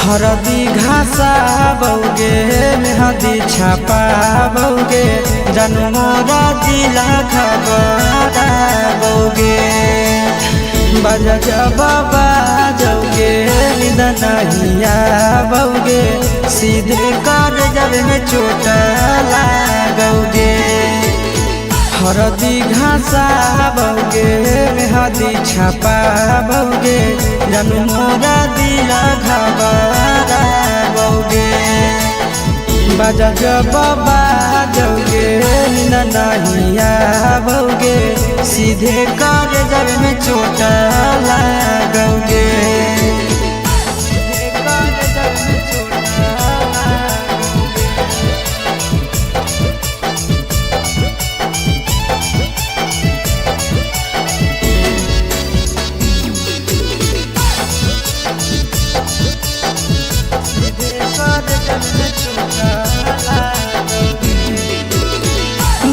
हरदी घासा बौगे मेहदी छापा बौगे जनमोरा दिला खबरा बौगे बजा जब बाजोगे नींद नहीं आवोगे सीधे कर जब में चोट लागोगे। हरदी घासा बौगे मेहदी छापा बौगे जनमोरा दिला घबरा बौगे बजा जब बाजोगे नींद नहीं आवोगे सीधे कर जब में चोट लागोगे।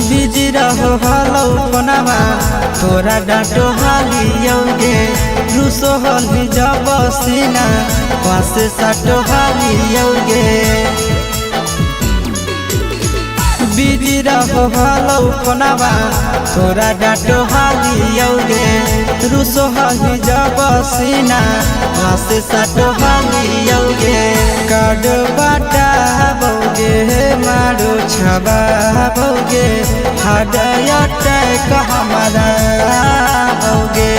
बिजी रहो हलो पनावा तोरा डांटो हालियोगे रूसो हली जब सीना पासे साटो हालियोगे। बिजी रहो हलो पनावा तोरा डांटो हालियोगे रूसो हली जब सीना पासे साटो हालियोगे। काड बाटा बौगे मारो छबा बौगे हाडया टैक हमारा बौगे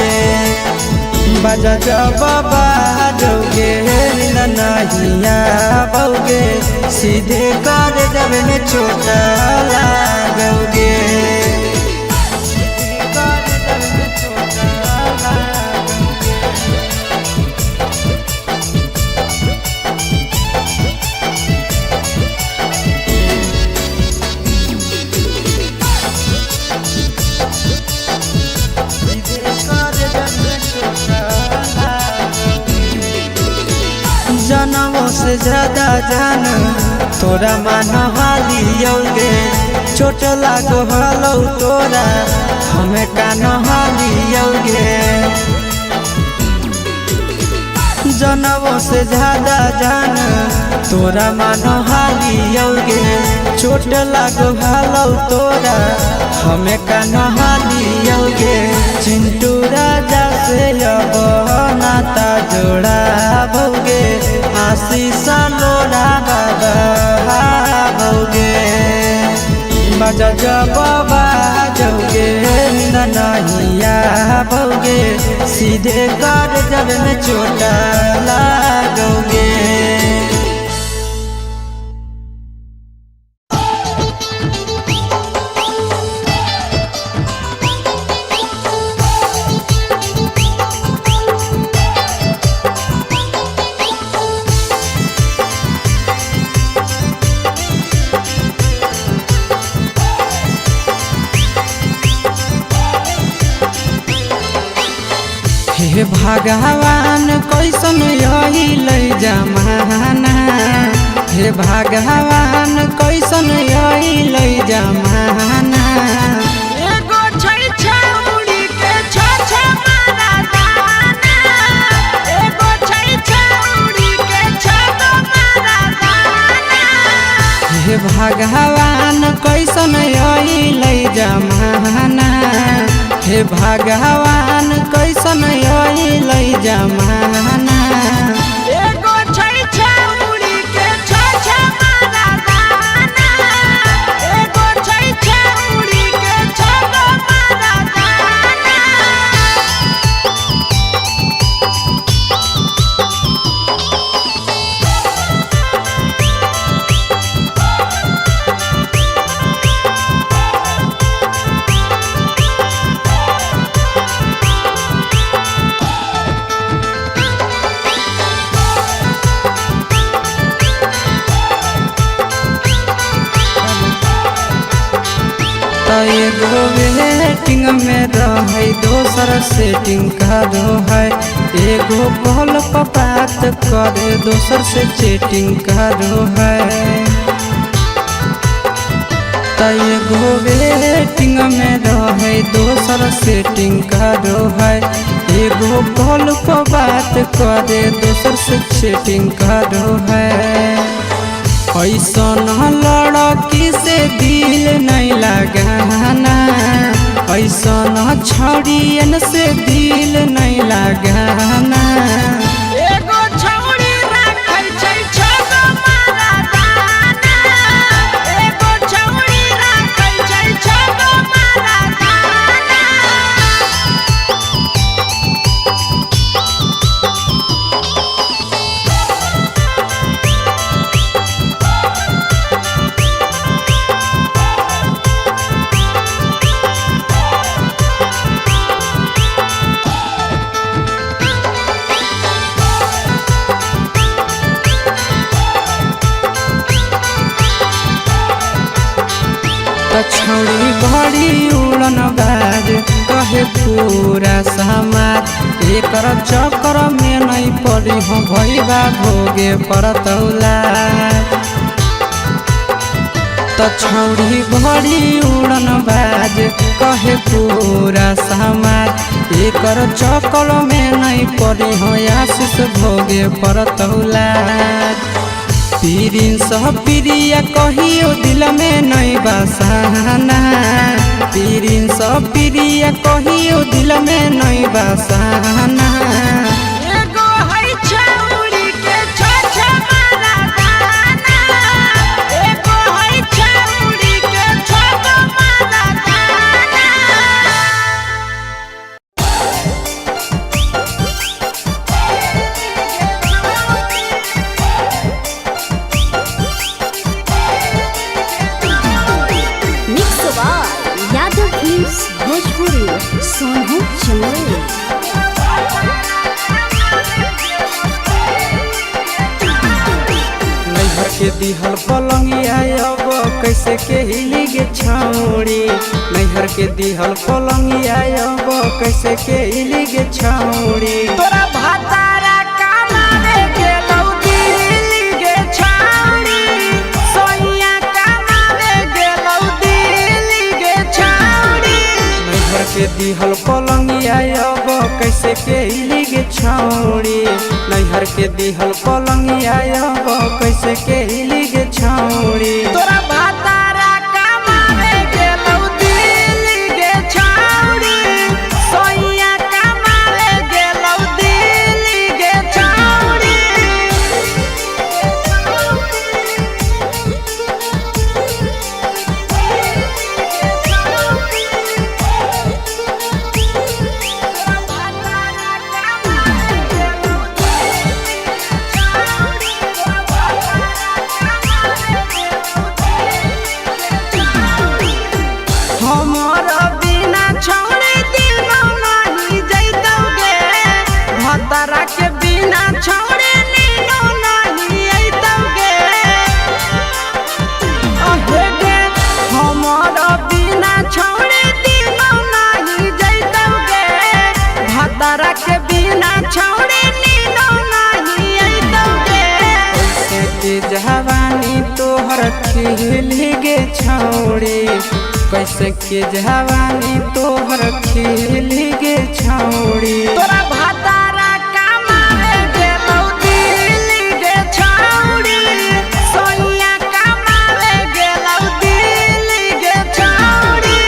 बजा जब बाजोगे नींद नहीं आवोगे सीधे कर जब में चोट लागोगे। जनमों से ज्यादा जान तोरा मान हालियोगे चोट लागो हलो तोरा हमें कान हालियोगे। जनमों से ज्यादा जान तोरा मान हालियोगे चोट लागो हलो तोरा हमें कान हालियोगे। चिंटू राजा से अब नाता जोड़ा बौगे आशीष लोड़ा बाबा बौगे बजा जब बाजोगे नींद नहीं आवोगे सीधे कर जब में चोट लागोगे। हे भगवान कैसन यही ले जमाना हे भगवान कैसन यही ले जमाना। एगो छै छौड़ी के छ मारा दाना एगो छै छौड़ी के छ मारा दाना। हे भगवान कैसन यही ले जमाना हे भगवान कैसन यही ले जमाना। एगो छै छौड़ी के छ मारा दाना एगो छै छौड़ी के छ मारा दाना। एगो वेटिंग में रहे दोसर सेटिंग करो है एगो कॉल पर बात करे दोसर से चैटिंग करो है। एगो वेटिंग में रहे दोसर सेटिंग करो है एगो कॉल पर बात करे दोसर से चैटिंग करो है। ऐसन लड़की से दिल नहीं लगाना, ऐसन छड़ियन से दिल नहीं लगाना। एगो छौड़ी राखै छै छगो मरदाना, एगो छौड़ी राखै छै छगो मरदाना। छौड़ी बड़ी उड़न बाज कहे पूरा समाज, एकर चक्कर में नहीं पड़ी हो भैया भोगे परतौला। छौड़ी बड़ी उड़न बाज कहे पूरा समाज, एकर चक्कर में नहीं पड़ी हो आशीष भोगे परतौला। पीरिन सह प्रिया कहियो दिल में नहीं बसाना, पीरिन सह प्रिया कहियो दिल में नहीं बसाना। एगो है छौड़ी के छछ मरदाना, एगो है छौड़ी के छगो मरदाना। यादव फिल्म्स भोजपुरी सोनू चंदेल। नैहर के दिहल पलंगिया अब कैसे के हिली गे छौड़ी, नैहर के दिहल पलंगिया अब कैसे के हिली गे छौड़ी। तोरा भातारा कमावे गेलौ दिल्ली गे छौड़ी, सोइया कमावे गेलौ दिल्ली गे छौड़ी। नैहर के दिहल पलंगिया अब कैसे के हिली गे छौड़ी, नैहर के दिहल पलंगिया अब कैसे के हिली गे छौड़ी। तोरा भातारा कमावे गेलौ दिल्ली गे छौड़ी, सोइया कमावे गेलौ दिल्ली गे छौड़ी। हमर बिना छौड़ी दिनो नहीं जैतौगे, भतरा के बिना छौड़ी नीनो नहीं अइतौगे। अहे गे हमर बिना छौड़ी दिनो नहीं जैतौगे, भतरा के बिना छौड़ी नीनो नहीं अइतौगे। कैसे के जवानी तोहर खिली गे छौड़ी, कैसे के जवानी तोहर खिली गे छौड़ी। तोरा भातारा कमावे गेलौ दिल्ली गे छौड़ी, सोइया कमावे गेलौ दिल्ली गे छौड़ी।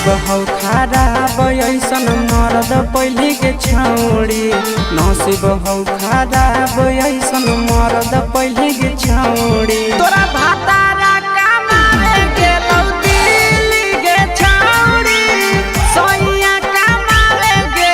बहौ खराब ऐसन मरद पहली के छौड़ी, नसीब हौ खराब ऐसन मरद पहली के छौड़ी। तोरा भातारा कमावे गेलौ दिल्ली गे छौड़ी, सोइया कमावे गे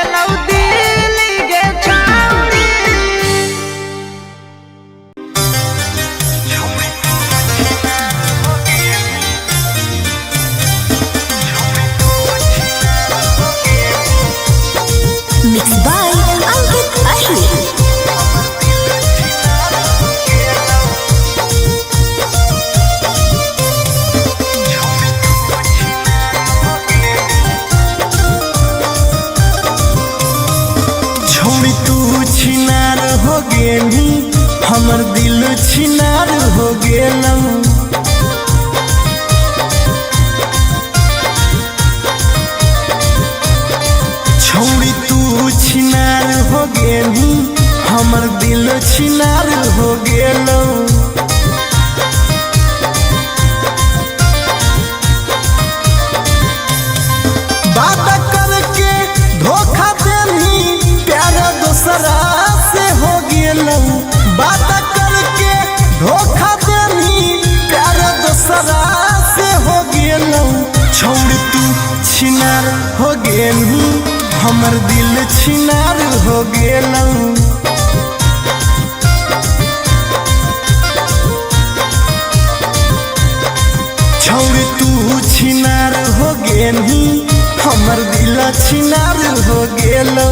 गेलू हमर दिल छिनार हो गेलू। छौरी तू छिनार हो गेलू हमर दिल छिनार हो गेलू।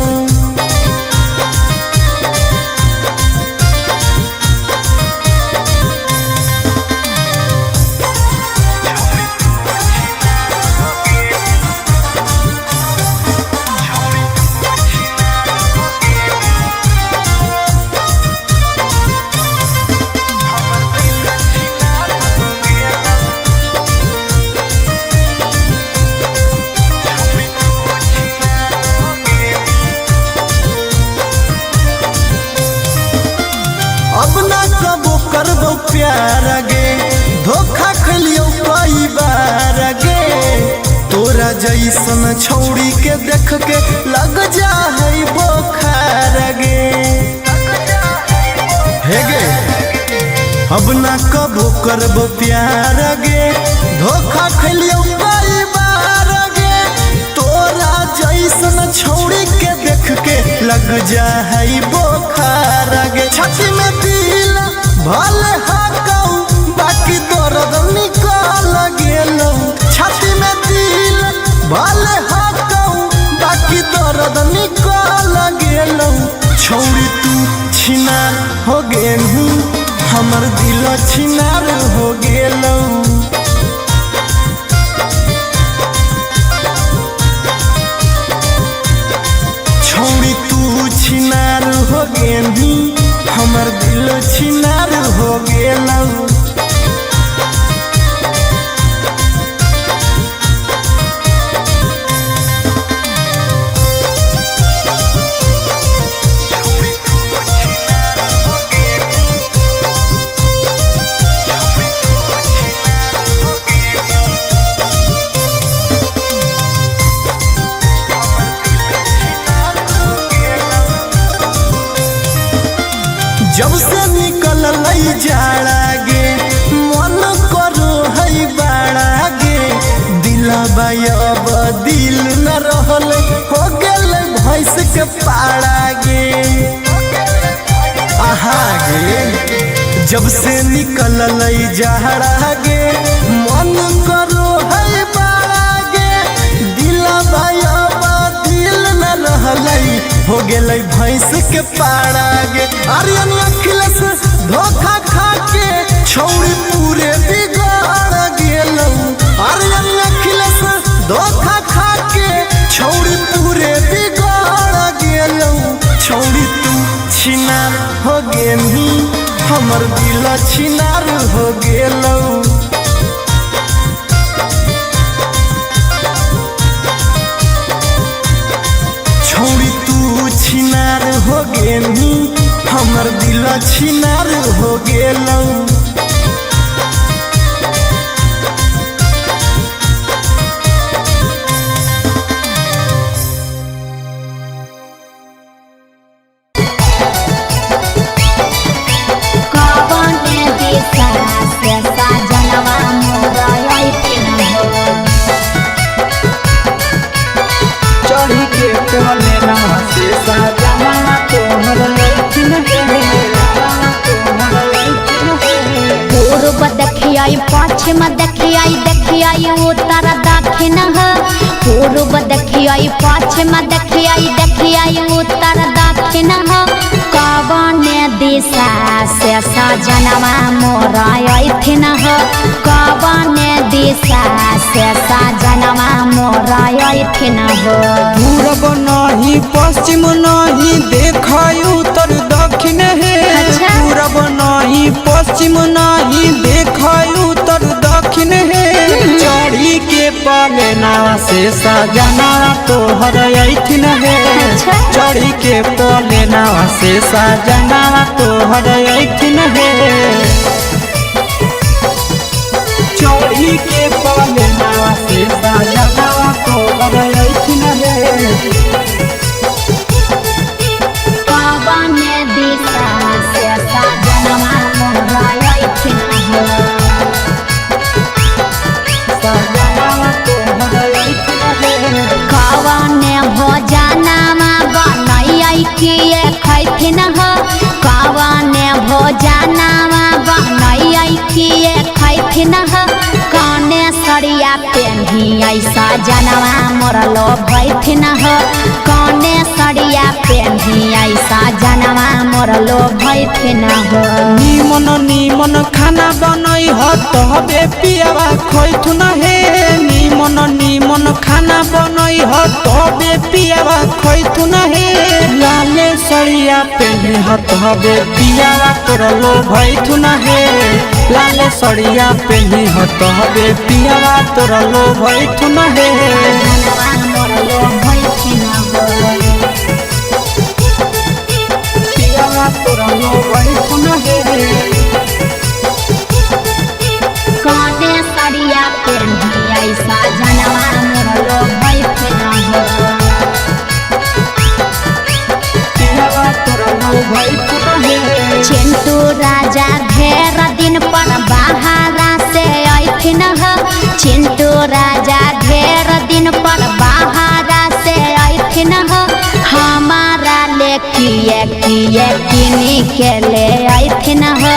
अब ना कबो करबो प्यार गे धोखा खलियो कई बार गे। तोरा जैसन छौड़ी के देख के लग जा है बोखार गे। हे गे अब ना कबो करबो प्यार गे धोखा खलियो कई बार गे। तोरा जैसन छौड़ी के देख के लग जा है बोखार गे। छाती में दिल भले हाकऊ बाकी दर्द निकल गेलौ। छाती में दिल भले हाकऊ बाकी दर्द निकल गेलौ। छौड़ी तू छिनार हो गेलू हमर दिल छिनार हो गेलौ। छौड़ी तू छिनार हो गेलू हमर दिल छिनार हो गेलौ। जब से निकल लई जाड़ा गे मन करो है बाड़ा गे। दिलबा अब दिल न रहल हो गेल भैंस के पाड़ा गे। आहा गे जब से निकल लई जाड़ा गे मन करो है बाड़ा गे। दिलबा अब दिल न रहल हो गेल भैंस के पाड़ा गे। आर्यन अखिलेश धोखा खा के छौड़ी पूरे बिगाड़ गेलौ। आर्यन अखिलेश धोखा खा के छौड़ी पूरे बिगाड़ गेलौ। छौड़ी तू छिनार हो गेलू हमर दिल छिनार हो गेलौ। छौड़ी तू छिनार हो गेलू हमर दिल छिनार हो गेलौ। चढ़ी के टोले ना से साजना तोहर लैठिन पूर्व देखियाई पश्चिम देखियाई उत्तर दक्षिण पूर्व देखियाई पश्चिम देखियाई उत्तर दक्षिण कवन दिशा से सजनवा मोरा अइथिन कवन दिशा से सजनवा मोरा अइथिन पूरब नहीं पश्चिम नहीं देखाई उत्तर दक्षिण है। अच्छा। पूरब नहीं पश्चिम नहीं देखाई उत्तर दक्षिण है। चढ़ी के पलेना से सजना तोहर अइथिन है। अच्छा। चढ़ी के पलेना से सजना तोहर अइथिन है। चढ़ी के पलेना से सजना तोहर अइथिन है। कवन दिशा से सजनवा मोरा अइथिन सजना तोहर अइथिन है। कवन ऐसा जनवा मोरलो भैथिन हो कौने सड़िया पेन्ही ऐसा जनवा मोरलो भैथिन हो निमन निमन खाना बनई हो तबे पियावा खैथुन हे निमन निमन खाना बनई हो तबे पियावा खैथुन हे लाले सड़िया पेन्ही हो तबे पियावा तोरलो भैथुन हे लाले सड़िया पेन्ही हो तबे पियावा तोरलो भैथुन हे जनवा मोरलो भैथिन हो पियावा तोरलो भैथुन हे कौने सड़िया पेन्ही ऐसा जनवा मोरलो भैथिन हो पियावा तोरलो भैथुन हे चिंटू राजा ढेर दिन पर बाहरा से ऐथिन हो चिंटू राजा ढेर दिन पर बाहरा से ऐथिन हो हमारा ले किए किए किनी के ले ऐथिन हो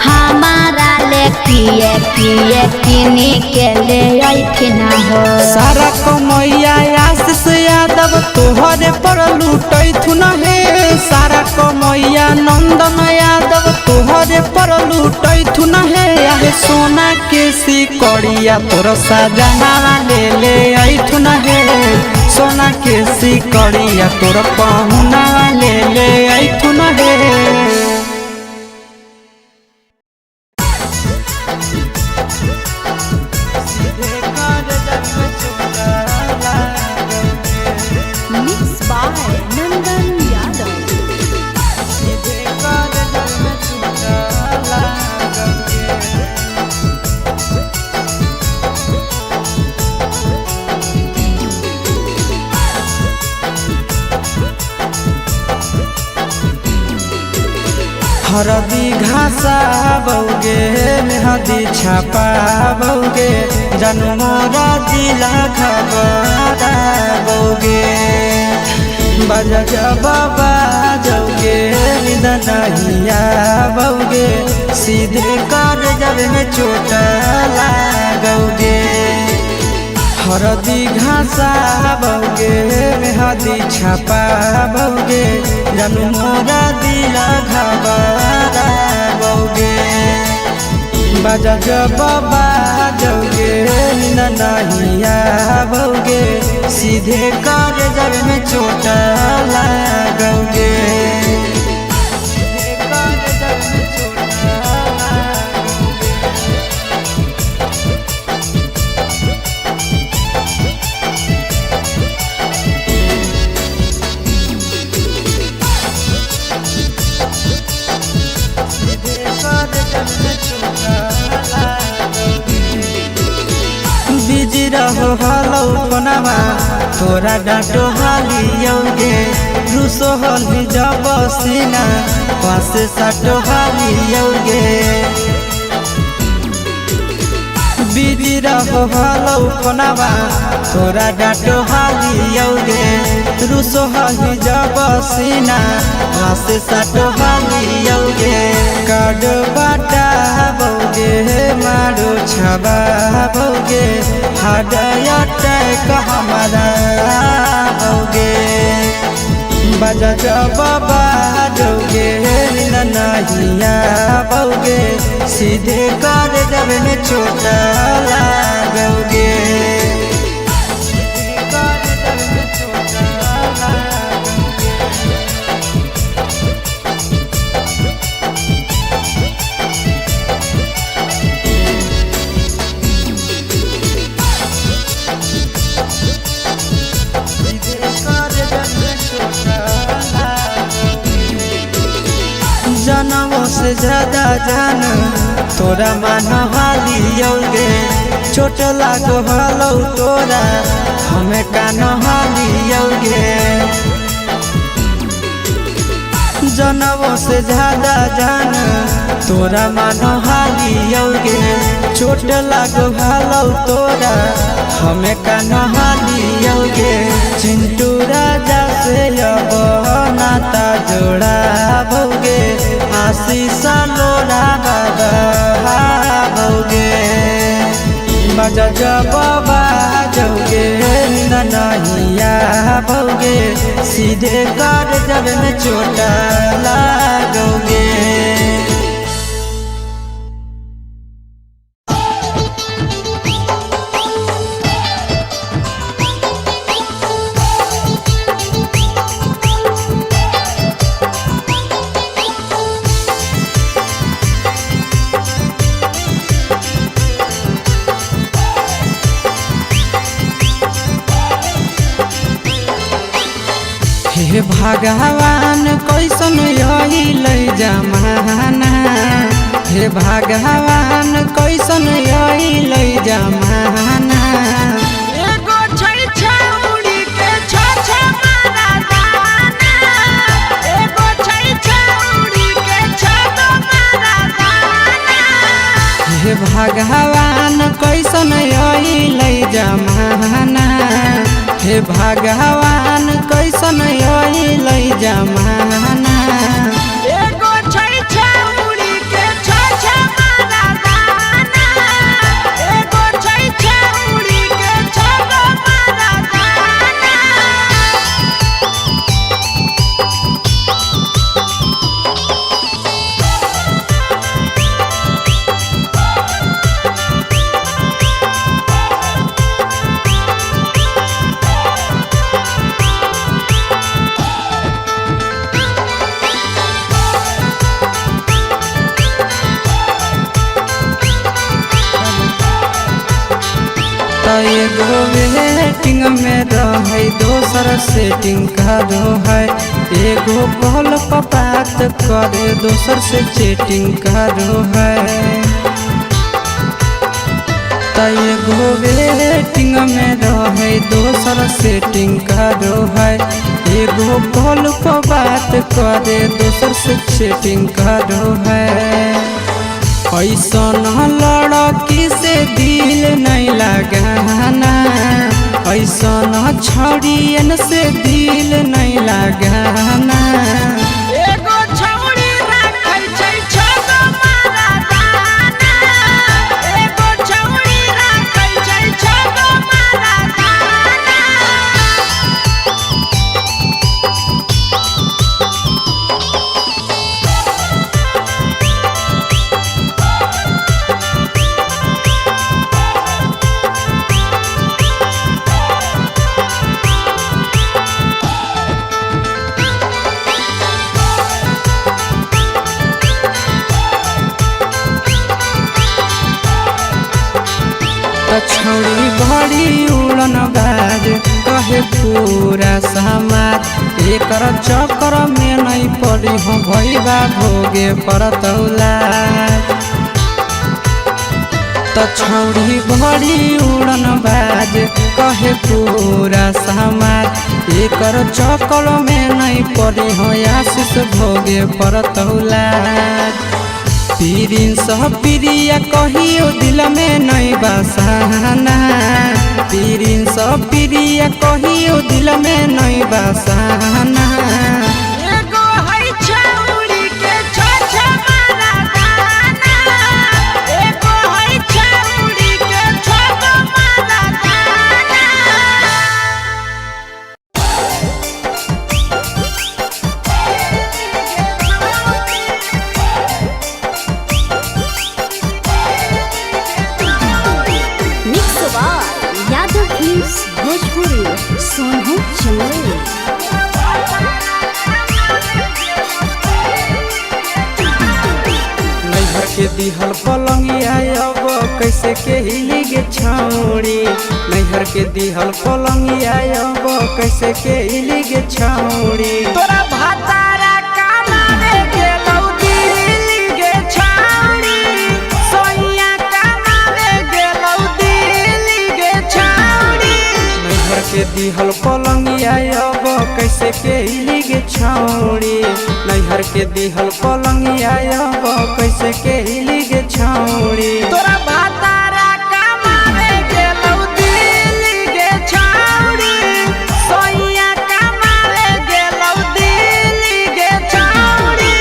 हमारा ले किए किए किनी के ले ऐथिन हो सारा कमैया आशीष यादव तोहरे पर लूटैथुन हे सारा कमैया नंदन यादव तोहरे पर लूटैथुन हे आहे सोना के सिकड़िया तोर सजना ले ऐथुन हे सोना के सिकड़िया तोर पहुना ले ऐथुन हे Mixed by Nandan Yadav. हरदी घासा बौगे मेहदी छापा बौगे जनमोरा जिला खबरा बौगे बजा बाबा जौगे निदनहिया बौगे सीधे कर जब में चोट लागोगे हरदी घासा बौगे मेहदी छापा बौगे जनमोरा दिला घबरा बौगे बजा बाबा जौगे नहिया बौगे सीधे कर जब में चोट लागोगे बिजी रहो हलो कोनामा तोरा डांटो हालियोगे रूसो हली जब सीना पास साटो हालियोगे बिजी रहो हलो कोनामा तोरा डांटो हालियोगे रूसो हली जब सीना पास साटो हालियोगे काड बाटा बौगे मारो छबा बौगे हाडया टैक हमारा बौगे बजा बाबा जौगे नहिया बौगे सीधे कर जब में चोट लागोगे जनमों से ज्यादा जान तोरा मान हालियोगे चोट लागो हलो तोरा हमें कान हालियोगे जनमों से ज्यादा जान तोरा मान हालियोगे चोट लागो हलो तोरा हमें कान हालियोगे चिंटू राजा से अब नाता जोड़ा भोगे आशीष लोड़ा बाबा भोगे बजा बाबा जौगे नहीं आओगे, सीधे कर जब में चोट लागोगे। हे भगवान कैसन अइल जमाना, हे भगवान कैसन अइल जमाना। एगो छै छौरी के छ मारा दाना, एगो छै छौरी के छ मारा दाना। हे भगवान कैसन अइल जमाना, हे भगवान कैसन अइल जमाना। एगो छै छौरी के छ मारा दाना, एगो छै छौरी के छ मारा दाना। एगो वेटिंग में रहे, दोसर सेटिंग करो है। एगो कॉल पर बात करे, दोसर से चैटिंग करो है। एगो वेटिंग में रहे, दोसर सेटिंग करो है। एगो कॉल पर बात करे, दोसर से चैटिंग करो है। ऐसन लड़की से दिल नहीं लगाना, ऐसन छौड़ियन से दिल नहीं लगाना। एगो छौरी राखै छै छ मारा दाना, एगो छौरी राखै छै छ मारा दाना। छौड़ी बड़ी उड़न बाज कहे पूरा समाज। एकर चक्कर में नहीं पड़ी हो भैया भोगे परतौला। छौड़ी बड़ी उड़न बाज कहे पूरा समाज। एकर चक्कर में नहीं पड़ी हो आशीष भोगे परतौला। प्रिंस प्रिया कहियो दिल में नहीं बसाना, प्रिंस प्रिया कहियो दिल में नहीं बसाना। एगो है छौरी के छ मारा दाना, एगो है छौरी के छ मारा दाना। यादव फिल्म्स भोजपुरी सोनू चंदेल। नैहर के दिहल पलंगिया अब कैसे के हिली गे छौड़ी। नैहर के दिहल पलंगिया अब कैसे के हिली गे छौड़ी। तोरा भातारा कामारे गेलौ दिल्ली गे छौरी, सोइया कामारे गेलौ दिल्ली गे छौरी। नैहर के दिहल पलंगिया अब कैसे के हिली गे छौड़ी। नैहर के दिहल पलंगिया अब कैसे के हिली गे छौड़ी। तोरा भातारा कामारे गेलौ दिल्ली गे छौरी, सोइया कामारे गेलौ दिल्ली गे छौरी।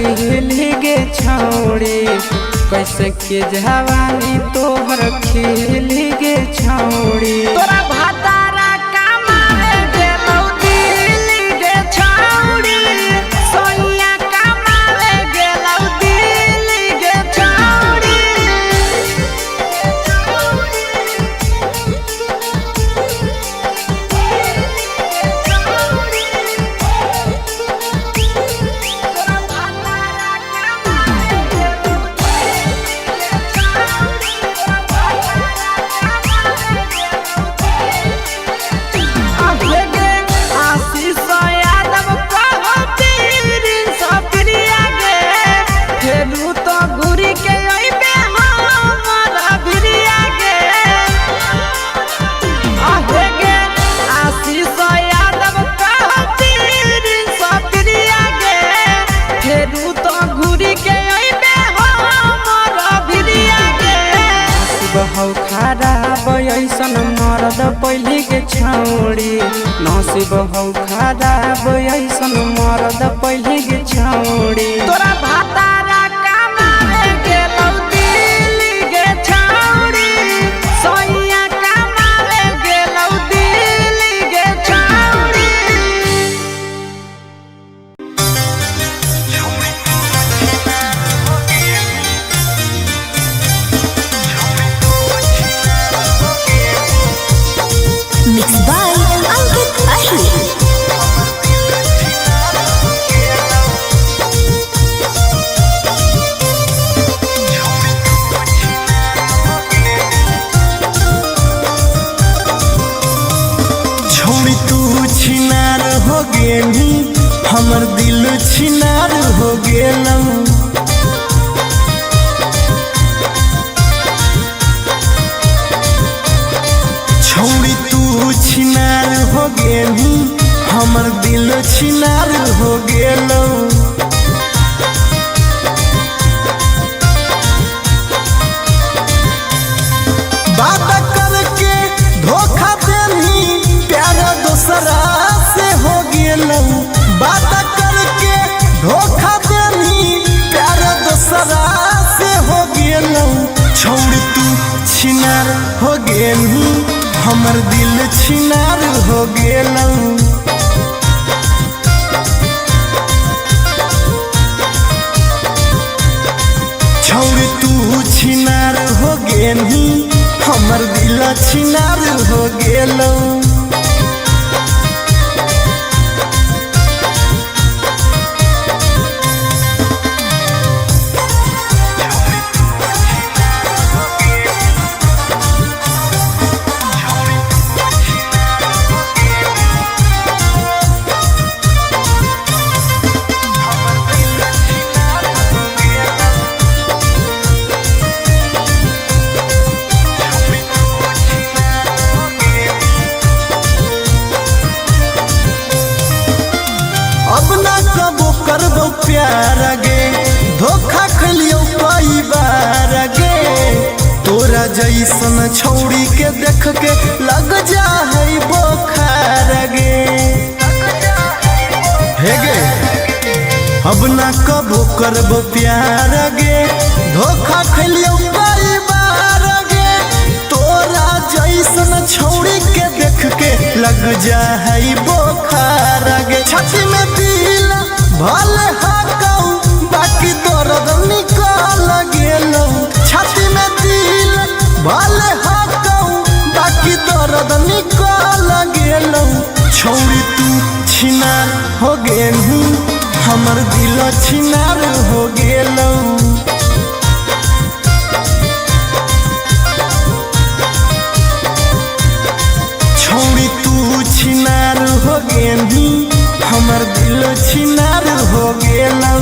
खिली गे छौड़ी कैसे के जवानी तोहर खिली गे छौड़ी तोरा भातारा कमाए गेलौ दिल्ली गे छौड़ी सोनिया कमाए गेलौ दिल्ली गे छौड़ी हौ खराब ऐसन मरद पहले के छौड़ी नसीब हौ खराब ऐसन मरद पहले के छौड़ी तोरा भातारा कमाए गेलौ दिल्ली गे छौड़ी सोनिया कमाए गेलौ दिल्ली गे छौड़ी Mixed by Ankit Ahir. छोड़ी तू छिनार हो गेली हमर दिल छिनार हो गेलौ छोड़ी तू छिनार हो गेली हमर दिल छिनार हो गेलौ बात करके धोखा देनी प्यार दूसरा से हो गेलौ बात करके धोखा देनी प्यार दूसरा से हो गेलौ छोड़ तू छिनार हो गेली हमर दिल छिनार हो गेलौ छोड़ तू छिनार हो गेली हमर दिल छिनार हो गेलौ अब ना कबो करबो प्यार गे धोखा खलियो कई बार गे तोरा जैसन छौड़ी के देख के लग जा है बोखार गे हे गे अब ना कबो करबो प्यार गे धोखा खलियो कई बार गे तोरा जैसन छौड़ी के देख के लग जा है बोखार गे छाती में दिल भले हाकौ बाकी दर्द निकाल गेलौ छाती में दिल भले हाकौ बाकी दर्द निकाल गेलौ छौड़ी तू छिनार हो गेलू हमर दिल छिनार हो गेलौ छोड़ी तू छिनार हो गेली हमर दिल छिनार हो गेलौ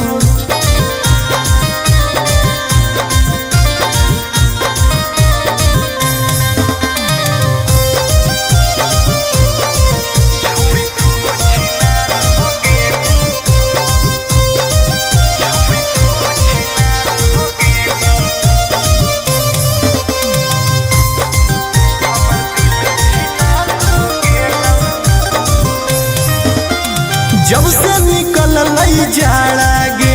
जब से निकल जाड़ा गे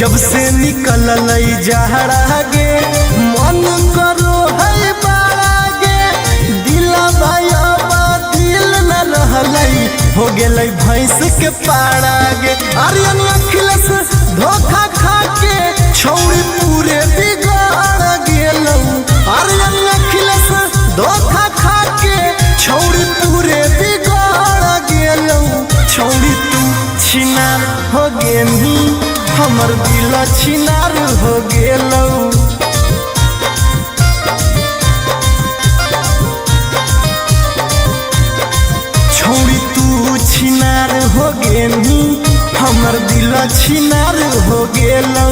जब से निकल जहरा गे मन करो है बाड़ा गे दिला भाई दिल न रहलई हो गेलै भैंस के पाड़ा गे आर्यन अखिलेश धोखा खा के छौड़ी पूरे बिगाड़ गेलौ आर्यन अखिलेश धोखा खा के छौड़ी पूरे बिगाड़ गेलौ छौड़ी तू छिनार हो गेनी हमर दिल छिनार हो गेलौ छौड़ी तू छिनार हो गेनी हमर दिल छिनार हो गेलौ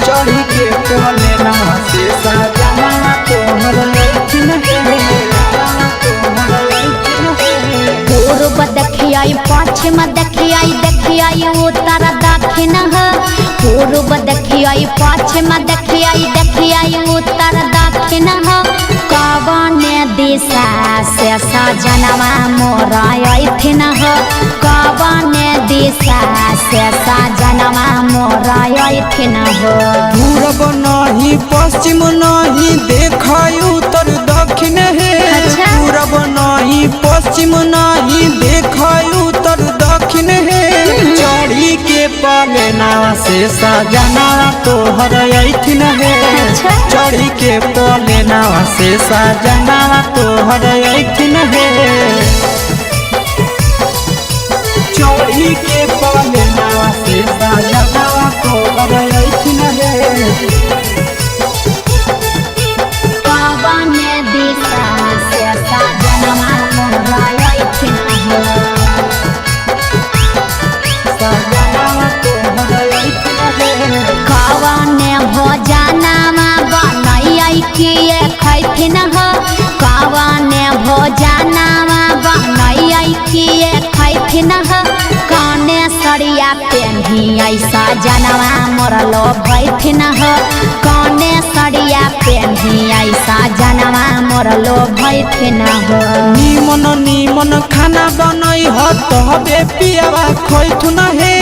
चढ़ी के बोले ना से सजना तोहर लैठिन पूर्व देखियाई पश्चिम देखियाई देखियाई उत्तर दक्षिण पूर्व देखियाई पश्चिम देखियाई देखियाई उत्तर दक्षिण कवने दिशा से सजनवा मोर अइथिन कवने दिशा से सजनवा मोर अइथिन पूरब नहीं पश्चिम नहीं देखाई उत्तर दक्षिण है अच्छा। पूरब नहीं पश्चिम नहीं देखाई उत्तर दक्षिण है चढ़ी के पलेना से सजना तोहर अइथिन है अच्छा। चढ़ी के पलेना से सजना तोहर अइथिन है चढ़ी के पलेना से सजना तोहर अइथिन है कवने दिशा से सजनवा मोर अइथिन कवने भोजनमा बनैयै किए खैथिन कवने भोजनमा बनैयै किए खैथिन कने सरिया पेन्हियै सजनवा मोर लोभैथिन कने सरिया पेन्हियै सजनवा मोर लोभैथिन निमन निमन खाना बनई ह तबे पियावा खैथुन हे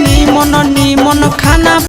निमन निमन खाना